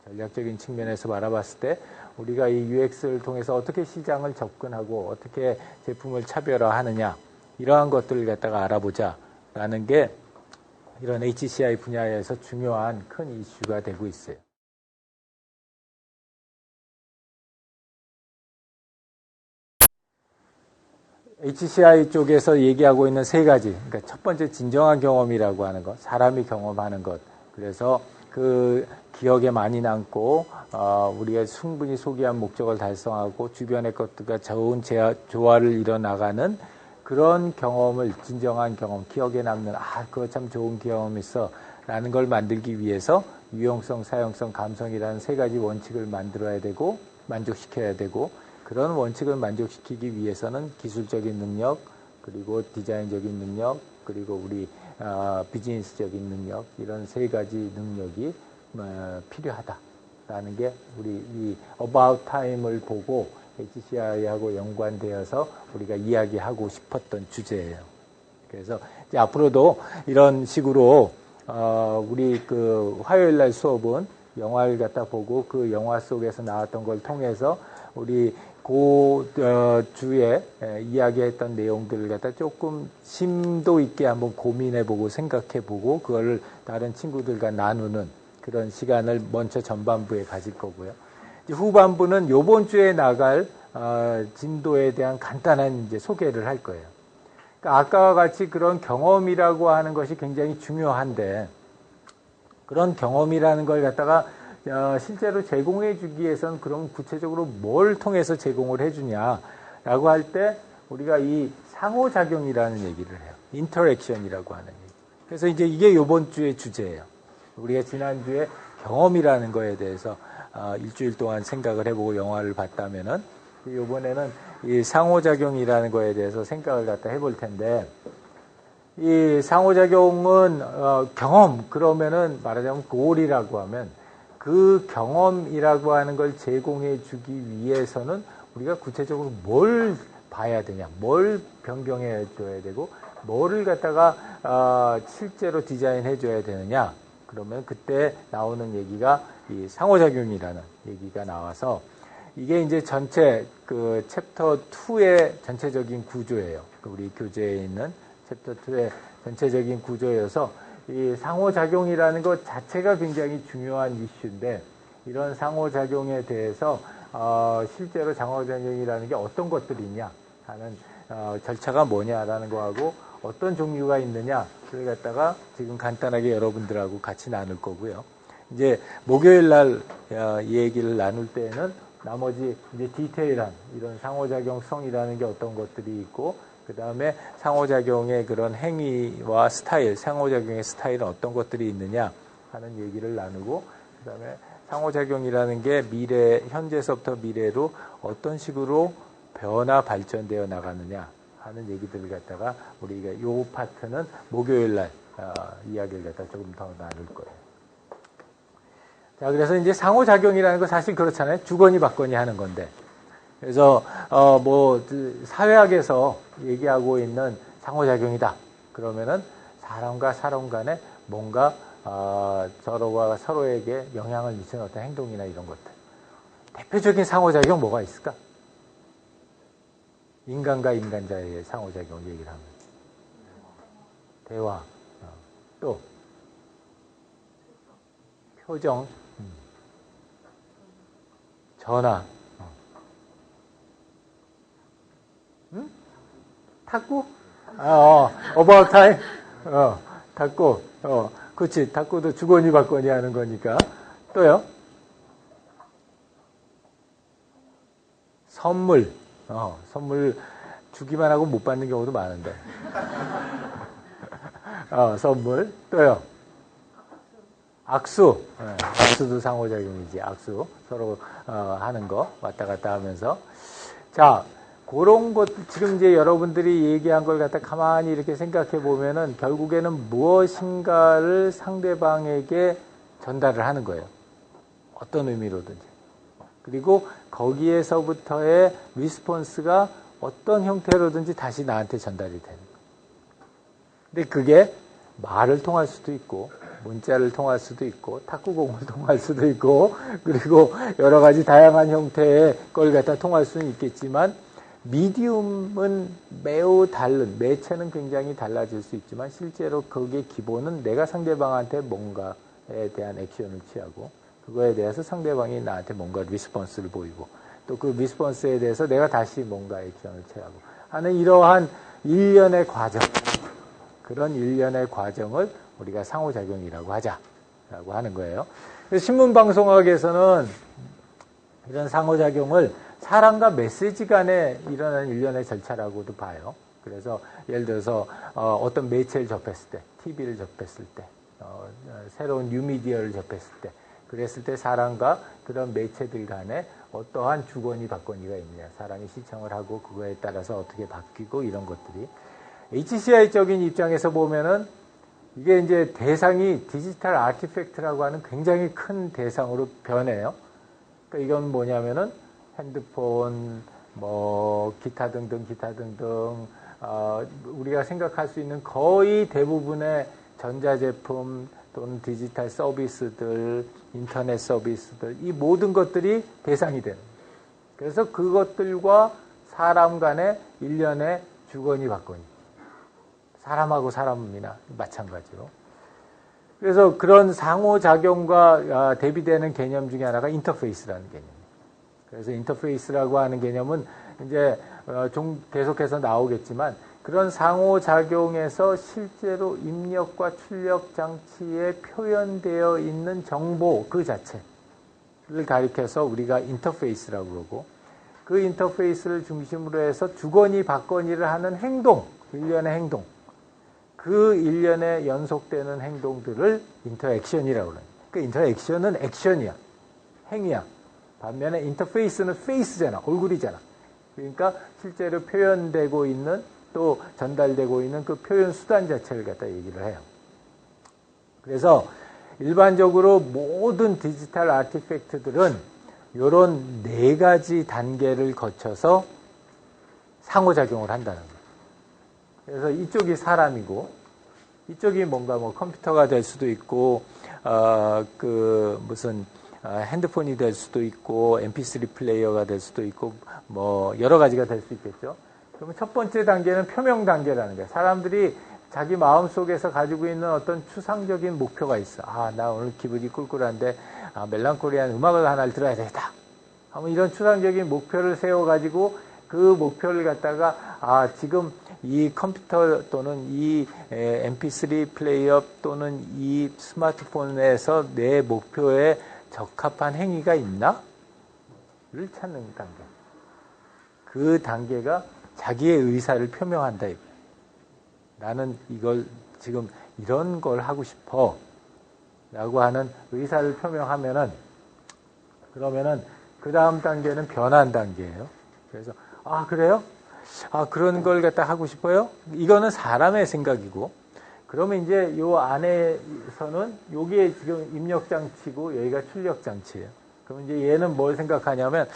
전략적인 측면에서 바라봤을 때 우리가 이 UX를 통해서 어떻게 시장을 접근하고 어떻게 제품을 차별화하느냐 이러한 것들을 갖다가 알아보자라는 게 이런 HCI 분야에서 중요한 큰 이슈가 되고 있어요. HCI 쪽에서 얘기하고 있는 세 가지. 그러니까 첫 번째 진정한 경험이라고 하는 것, 사람이 경험하는 것. 그래서 그 기억에 많이 남고 우리가 충분히 소기한 목적을 달성하고 주변의 것들과 좋은 조화를 이뤄나가는 그런 경험을 진정한 경험, 기억에 남는 그거 참 좋은 경험이었어 라는 걸 만들기 위해서 유용성, 사용성, 감성이라는 세 가지 원칙을 만들어야 되고 만족시켜야 되고 그런 원칙을 만족시키기 위해서는 기술적인 능력, 그리고 디자인적인 능력, 그리고 우리 비즈니스적인 능력 이런 세 가지 능력이 필요하다라는 게 우리 이 About Time을 보고 HCI하고 연관되어서 우리가 이야기하고 싶었던 주제예요. 그래서 이제 앞으로도 이런 식으로 우리 그 화요일 날 수업은 영화를 갖다 보고 그 영화 속에서 나왔던 걸 통해서 우리 주에 이야기했던 내용들을 갖다 조금 심도 있게 한번 고민해보고 생각해보고 그거를 다른 친구들과 나누는 그런 시간을 먼저 전반부에 가질 거고요. 이제 후반부는 요번 주에 나갈 진도에 대한 간단한 이제 소개를 할 거예요. 그러니까 아까와 같이 그런 경험이라고 하는 것이 굉장히 중요한데 그런 경험이라는 걸 갖다가 실제로 제공해 주기 위해서는 그럼 구체적으로 뭘 통해서 제공을 해 주냐라고 할 때 우리가 이 상호작용이라는 얘기를 해요. 인터랙션이라고 하는 얘기. 그래서 이제 이게 요번 주의 주제예요. 우리가 지난주에 경험이라는 거에 대해서 일주일 동안 생각을 해보고 영화를 봤다면은 요번에는 이 상호작용이라는 거에 대해서 생각을 갖다 해볼 텐데 이 상호작용은 경험 그러면은 말하자면 골이라고 하면 그 경험이라고 하는 걸 제공해 주기 위해서는 우리가 구체적으로 뭘 봐야 되냐, 뭘 변경해 줘야 되고, 뭐를 갖다가 실제로 디자인해 줘야 되느냐, 그러면 그때 나오는 얘기가 이 상호작용이라는 얘기가 나와서 이게 이제 전체 그 챕터 2의 전체적인 구조예요. 우리 교재에 있는 챕터 2의 전체적인 구조여서 이 상호작용이라는 것 자체가 굉장히 중요한 이슈인데 이런 상호작용에 대해서 실제로 상호작용이라는 게 어떤 것들이 있냐 하는 절차가 뭐냐라는 거하고 어떤 종류가 있느냐 그걸 갖다가 지금 간단하게 여러분들하고 같이 나눌 거고요. 이제 목요일 날 이 얘기를 나눌 때에는 나머지 이제 디테일한 이런 상호작용성이라는 게 어떤 것들이 있고 그 다음에 상호작용의 그런 행위와 스타일, 상호작용의 스타일은 어떤 것들이 있느냐 하는 얘기를 나누고 그 다음에 상호작용이라는 게 현재서부터 미래로 어떤 식으로 변화 발전되어 나가느냐 하는 얘기들을 갖다가 우리가 요 파트는 목요일 날 이야기를 갖다 조금 더 나눌 거예요. 자, 그래서 이제 상호작용이라는 거 사실 그렇잖아요. 주거니 받거니 하는 건데. 그래서 사회학에서 얘기하고 있는 상호작용이다. 그러면은 사람과 사람 간에 뭔가 서로가 서로에게 영향을 미치는 어떤 행동이나 이런 것들. 대표적인 상호작용 뭐가 있을까? 인간과 인간 사이의 상호작용 얘기를 하면 대화, 또 표정, 전화, 탁구? About time? 탁구. 그렇지. 탁구도 주거니 받거니 하는 거니까. 또요? 선물. 선물 주기만 하고 못 받는 경우도 많은데. 선물. 또요? 악수. 악수도 상호작용이지. 악수. 서로 하는 거. 왔다 갔다 하면서. 자, 그런 것, 지금 이제 여러분들이 얘기한 걸 갖다 가만히 이렇게 생각해 보면은 결국에는 무엇인가를 상대방에게 전달을 하는 거예요. 어떤 의미로든지. 그리고 거기에서부터의 리스폰스가 어떤 형태로든지 다시 나한테 전달이 되는 거예요. 근데 그게 말을 통할 수도 있고, 문자를 통할 수도 있고, 탁구공을 통할 수도 있고, 그리고 여러 가지 다양한 형태의 걸 갖다 통할 수는 있겠지만, 미디움은 매우 다른, 매체는 굉장히 달라질 수 있지만 실제로 거기에 기본은 내가 상대방한테 뭔가에 대한 액션을 취하고 그거에 대해서 상대방이 나한테 뭔가 리스폰스를 보이고 또 그 리스폰스에 대해서 내가 다시 뭔가 액션을 취하고 하는 이러한 일련의 과정, 그런 일련의 과정을 우리가 상호작용이라고 하자라고 하는 거예요. 신문방송학에서는 이런 상호작용을 사람과 메시지 간에 일어나는 일련의 절차라고도 봐요. 그래서 예를 들어서 어떤 매체를 접했을 때, TV를 접했을 때, 새로운 뉴미디어를 접했을 때, 그랬을 때 사람과 그런 매체들 간에 어떠한 주거니 받거니가 있느냐, 사람이 시청을 하고 그거에 따라서 어떻게 바뀌고 이런 것들이 HCI적인 입장에서 보면은 이게 이제 대상이 디지털 아티팩트라고 하는 굉장히 큰 대상으로 변해요. 그러니까 이건 뭐냐면은 핸드폰, 뭐 기타 등등 우리가 생각할 수 있는 거의 대부분의 전자제품 또는 디지털 서비스들, 인터넷 서비스들, 이 모든 것들이 대상이 되는 거예요. 그래서 그것들과 사람 간의 일련의 주거니 받거니, 사람하고 사람이나 마찬가지로. 그래서 그런 상호작용과 대비되는 개념 중에 하나가 인터페이스라는 개념이에요. 그래서 인터페이스라고 하는 개념은 이제 좀 계속해서 나오겠지만 그런 상호작용에서 실제로 입력과 출력 장치에 표현되어 있는 정보 그 자체를 가리켜서 우리가 인터페이스라고 그러고, 그 인터페이스를 중심으로 해서 주거니 받거니를 하는 행동, 일련의 행동, 그 일련의 연속되는 행동들을 인터액션이라고 그래요. 그 인터액션은 액션이야, 행위야. 반면에 인터페이스는 페이스잖아, 얼굴이잖아. 그러니까 실제로 표현되고 있는, 또 전달되고 있는 그 표현 수단 자체를 갖다 얘기를 해요. 그래서 일반적으로 모든 디지털 아티팩트들은 이런 4가지 단계를 거쳐서 상호작용을 한다는 거예요. 그래서 이쪽이 사람이고, 이쪽이 뭔가 뭐 컴퓨터가 될 수도 있고, 핸드폰이 될 수도 있고, MP3 플레이어가 될 수도 있고, 뭐 여러 가지가 될 수 있겠죠. 그러면 첫 번째 단계는 표명 단계라는 거예요. 사람들이 자기 마음속에서 가지고 있는 어떤 추상적인 목표가 있어. 나 오늘 기분이 꿀꿀한데 멜랑콜리한 음악을 하나를 들어야 되겠다. 하면 이런 추상적인 목표를 세워가지고 그 목표를 갖다가 지금 이 컴퓨터 또는 이 MP3 플레이어 또는 이 스마트폰에서 내 목표에 적합한 행위가 있나? 를 찾는 단계. 그 단계가 자기의 의사를 표명한다 이거예요. 나는 이걸 지금 이런 걸 하고 싶어 라고 하는 의사를 표명하면은, 그러면은 그 다음 단계는 변환 단계예요. 그래서 그래요? 그런 걸 갖다 하고 싶어요? 이거는 사람의 생각이고, 그러면 이제 요 안에서는 요게 지금 입력 장치고 여기가 출력 장치예요. 그럼 이제 얘는 뭘 생각하냐면,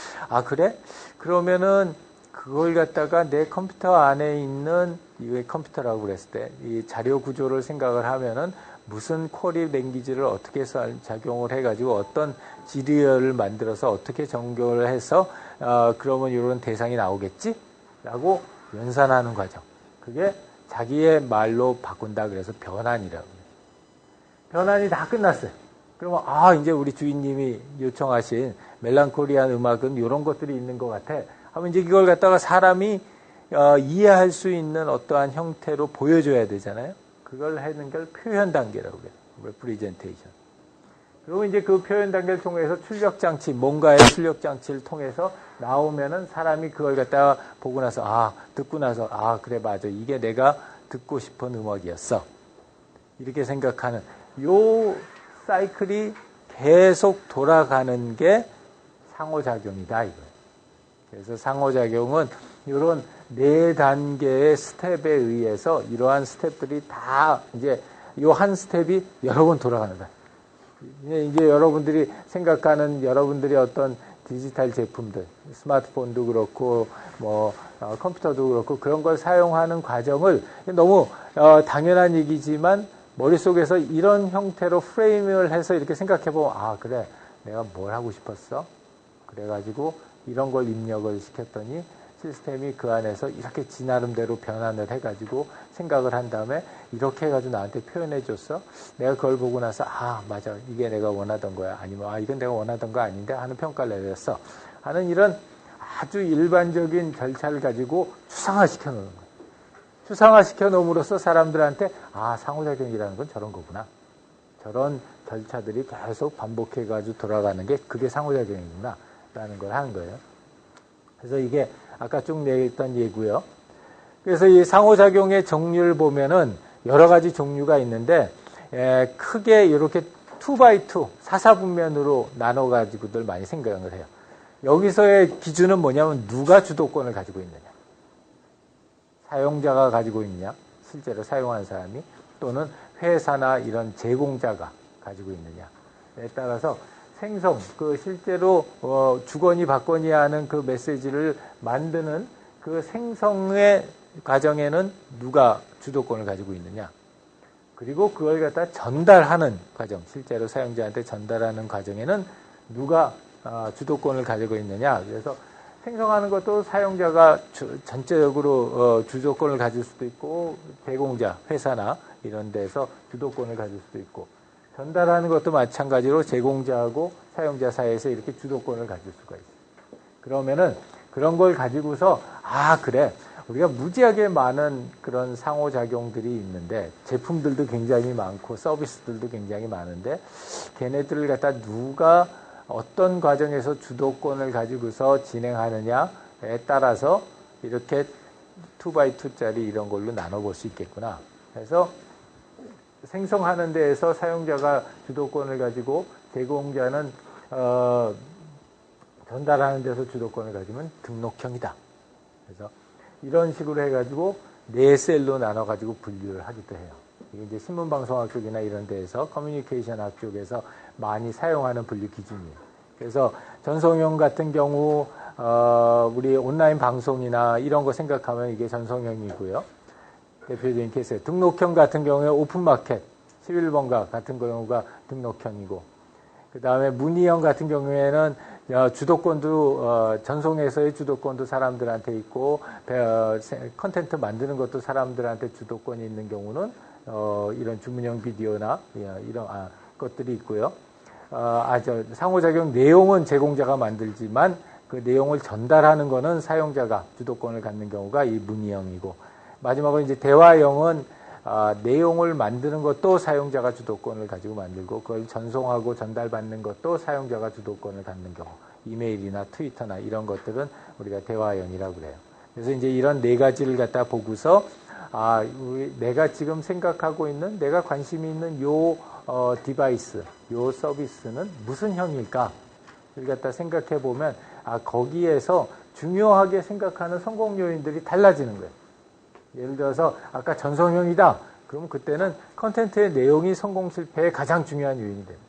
그래? 그러면은 그걸 갖다가 내 컴퓨터 안에 있는, 이게 컴퓨터라고 그랬을 때, 이 자료 구조를 생각을 하면은 무슨 쿼리 랭귀지를 어떻게 작용을 해가지고 어떤 지리어를 만들어서 어떻게 정교를 해서, 그러면 이런 대상이 나오겠지? 라고 연산하는 과정. 그게 자기의 말로 바꾼다 그래서 변환이라고 해요. 변환이 다 끝났어요. 그러면 이제 우리 주인님이 요청하신 멜랑콜리한 음악은 이런 것들이 있는 것 같아. 하면 이제 이걸 갖다가 사람이 이해할 수 있는 어떠한 형태로 보여줘야 되잖아요. 그걸 하는 걸 표현 단계라고 해요. representation. 그리고 이제 그 표현 단계를 통해서 출력 장치, 뭔가의 출력 장치를 통해서 나오면은 사람이 그걸 갖다가 보고 나서, 듣고 나서, 그래, 맞아. 이게 내가 듣고 싶은 음악이었어. 이렇게 생각하는 요 사이클이 계속 돌아가는 게 상호작용이다, 이거예요. 그래서 상호작용은 이런 4단계의 스텝에 의해서 이러한 스텝들이 다 이제 요 한 스텝이 여러 번 돌아가는 거예요. 이제 여러분들이 생각하는 여러분들이 어떤 디지털 제품들, 스마트폰도 그렇고, 컴퓨터도 그렇고, 그런 걸 사용하는 과정을 너무, 당연한 얘기지만, 머릿속에서 이런 형태로 프레임을 해서 이렇게 생각해보면, 그래, 내가 뭘 하고 싶었어? 그래가지고, 이런 걸 입력을 시켰더니, 시스템이 그 안에서 이렇게 지 나름대로 변환을 해가지고 생각을 한 다음에 이렇게 해가지고 나한테 표현해줬어. 내가 그걸 보고 나서 맞아, 이게 내가 원하던 거야. 아니면 이건 내가 원하던 거 아닌데 하는 평가를 내렸어. 하는 이런 아주 일반적인 절차를 가지고 추상화시켜 놓는 거예요. 추상화시켜 놓음으로써 사람들한테 상호작용이라는 건 저런 거구나. 저런 절차들이 계속 반복해가지고 돌아가는 게 그게 상호작용이구나. 라는 걸 하는 거예요. 그래서 이게 아까 쭉 냈던 예고요. 그래서 이 상호작용의 종류를 보면은 여러 가지 종류가 있는데, 크게 이렇게 2x2, 사사분면으로 나눠가지고들 많이 생각을 해요. 여기서의 기준은 뭐냐면 누가 주도권을 가지고 있느냐. 사용자가 가지고 있느냐. 실제로 사용한 사람이. 또는 회사나 이런 제공자가 가지고 있느냐에 따라서 생성, 실제로 주거니 받거니 하는 그 메시지를 만드는 그 생성의 과정에는 누가 주도권을 가지고 있느냐. 그리고 그걸 갖다 전달하는 과정, 실제로 사용자한테 전달하는 과정에는 누가 주도권을 가지고 있느냐. 그래서 생성하는 것도 사용자가 전체적으로 주도권을 가질 수도 있고, 제공자, 회사나 이런 데서 주도권을 가질 수도 있고, 전달하는 것도 마찬가지로 제공자하고 사용자 사이에서 이렇게 주도권을 가질 수가 있어요. 그러면은 그런 걸 가지고서 그래. 우리가 무지하게 많은 그런 상호작용들이 있는데, 제품들도 굉장히 많고 서비스들도 굉장히 많은데, 걔네들을 갖다 누가 어떤 과정에서 주도권을 가지고서 진행하느냐에 따라서 이렇게 2x2짜리 이런 걸로 나눠볼 수 있겠구나. 그래서 생성하는 데에서 사용자가 주도권을 가지고 제공자는 전달하는 데서 주도권을 가지면 등록형이다. 그래서 이런 식으로 해가지고 4셀로 나눠가지고 분류를 하기도 해요. 이게 이제 신문방송학 쪽이나 이런 데에서 커뮤니케이션학 쪽에서 많이 사용하는 분류 기준이에요. 그래서 전송형 같은 경우 우리 온라인 방송이나 이런 거 생각하면 이게 전송형이고요. 대표적인 케이스. 등록형 같은 경우에 오픈마켓, 11번가 같은 경우가 등록형이고, 그 다음에 문의형 같은 경우에는 주도권도 전송에서의 주도권도 사람들한테 있고, 컨텐트 만드는 것도 사람들한테 주도권이 있는 경우는 이런 주문형 비디오나 이런 것들이 있고요. 상호작용 내용은 제공자가 만들지만 그 내용을 전달하는 거는 사용자가 주도권을 갖는 경우가 이 문의형이고, 마지막으로 이제 대화형은 내용을 만드는 것도 사용자가 주도권을 가지고 만들고, 그걸 전송하고 전달받는 것도 사용자가 주도권을 갖는 경우, 이메일이나 트위터나 이런 것들은 우리가 대화형이라고 그래요. 그래서 이제 이런 4가지를 갖다 보고서 내가 지금 생각하고 있는, 내가 관심이 있는 요 디바이스, 요 서비스는 무슨 형일까? 를 갖다 생각해 보면 거기에서 중요하게 생각하는 성공 요인들이 달라지는 거예요. 예를 들어서 아까 전송형이다. 그러면 그때는 컨텐츠의 내용이 성공 실패의 가장 중요한 요인이 됩니다.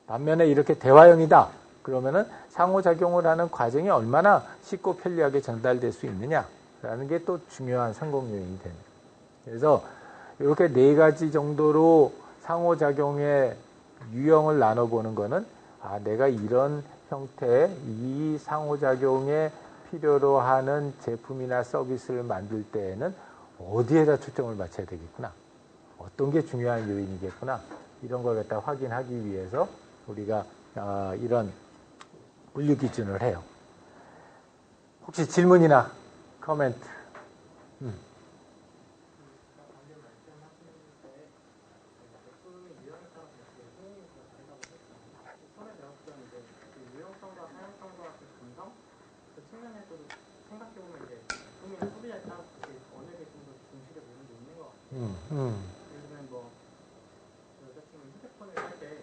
반면에 이렇게 대화형이다. 그러면은 상호작용을 하는 과정이 얼마나 쉽고 편리하게 전달될 수 있느냐라는 게 또 중요한 성공 요인이 됩니다. 그래서 이렇게 4가지 정도로 상호작용의 유형을 나눠보는 거는 내가 이런 형태의 이 상호작용에 필요로 하는 제품이나 서비스를 만들 때에는 어디에다 초점을 맞춰야 되겠구나. 어떤 게 중요한 요인이겠구나. 이런 걸 갖다 확인하기 위해서 우리가 이런 분류 기준을 해요. 혹시 질문이나 코멘트? 예를 들면 여자친구 휴대폰을 살 때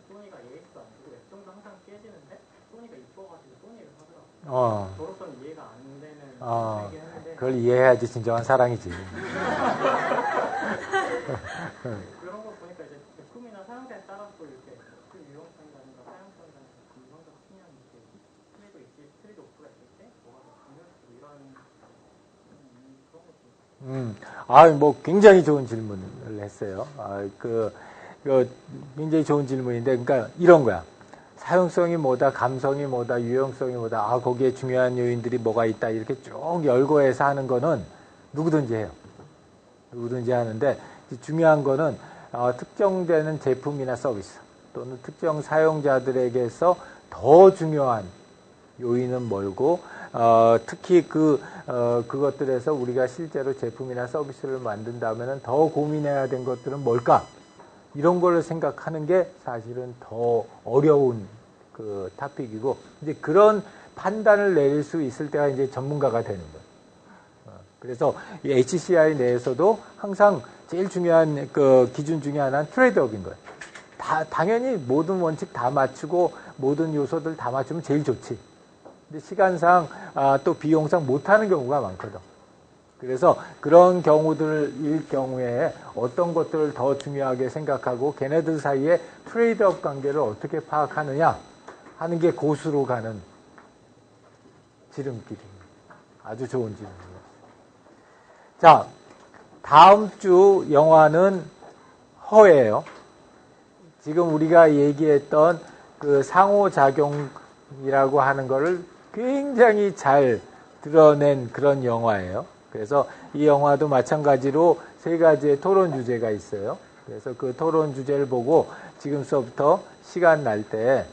소니가 AS 안 쓰고 액정도 항상 깨지는데 소니가 이뻐가지고 소니를 사더라고요. 저로서는 이해가 안 되는 얘기긴 했는데 그걸 이해해야지 진정한 사랑이지. 그런 거 보니까 이제 제품이나 사용자에 따라서 이렇게 그 유용성이라든가 사용성이라든가 감성적 측면 이렇게 트리도 있지 트리도 오프가 있을 때 뭐가 더 중요할지 이런 그런 것도 뭐 굉장히 좋은 질문을 했어요. 굉장히 좋은 질문인데, 그러니까 이런 거야. 사용성이 뭐다, 감성이 뭐다, 유용성이 뭐다, 거기에 중요한 요인들이 뭐가 있다, 이렇게 쭉 열거해서 하는 거는 누구든지 해요. 누구든지 하는데, 중요한 거는, 특정되는 제품이나 서비스, 또는 특정 사용자들에게서 더 중요한 요인은 멀고, 특히 그것들에서 우리가 실제로 제품이나 서비스를 만든다면은 더 고민해야 된 것들은 뭘까? 이런 걸 생각하는 게 사실은 더 어려운 그 토픽이고, 이제 그런 판단을 내릴 수 있을 때가 이제 전문가가 되는 거예요. 그래서 이 HCI 내에서도 항상 제일 중요한 그 기준 중에 하나는 트레이드업인 거예요. 당연히 모든 원칙 다 맞추고 모든 요소들 다 맞추면 제일 좋지. 근데 시간상 또 비용상 못하는 경우가 많거든. 그래서 그런 경우들일 경우에 어떤 것들을 더 중요하게 생각하고 걔네들 사이에 트레이드업 관계를 어떻게 파악하느냐 하는 게 고수로 가는 지름길입니다. 아주 좋은 지름입니다. 자, 다음 주 영화는 허예요. 지금 우리가 얘기했던 그 상호작용이라고 하는 거를 굉장히 잘 드러낸 그런 영화예요. 그래서 이 영화도 마찬가지로 3가지의 토론 주제가 있어요. 그래서 그 토론 주제를 보고 지금서부터 시간 날 때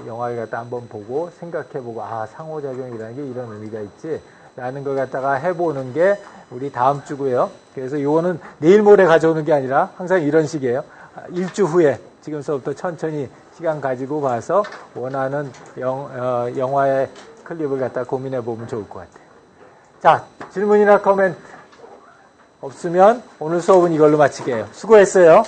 영화를 갖다 한번 보고 생각해보고 상호작용이라는 게 이런 의미가 있지 라는 걸 갖다가 해보는 게 우리 다음 주고요. 그래서 이거는 내일 모레 가져오는 게 아니라 항상 이런 식이에요. 일주 후에 지금서부터 천천히 시간 가지고 봐서 원하는 영화의 클립을 갖다 고민해 보면 좋을 것 같아요. 자, 질문이나 코멘트 없으면 오늘 수업은 이걸로 마치게요. 수고했어요.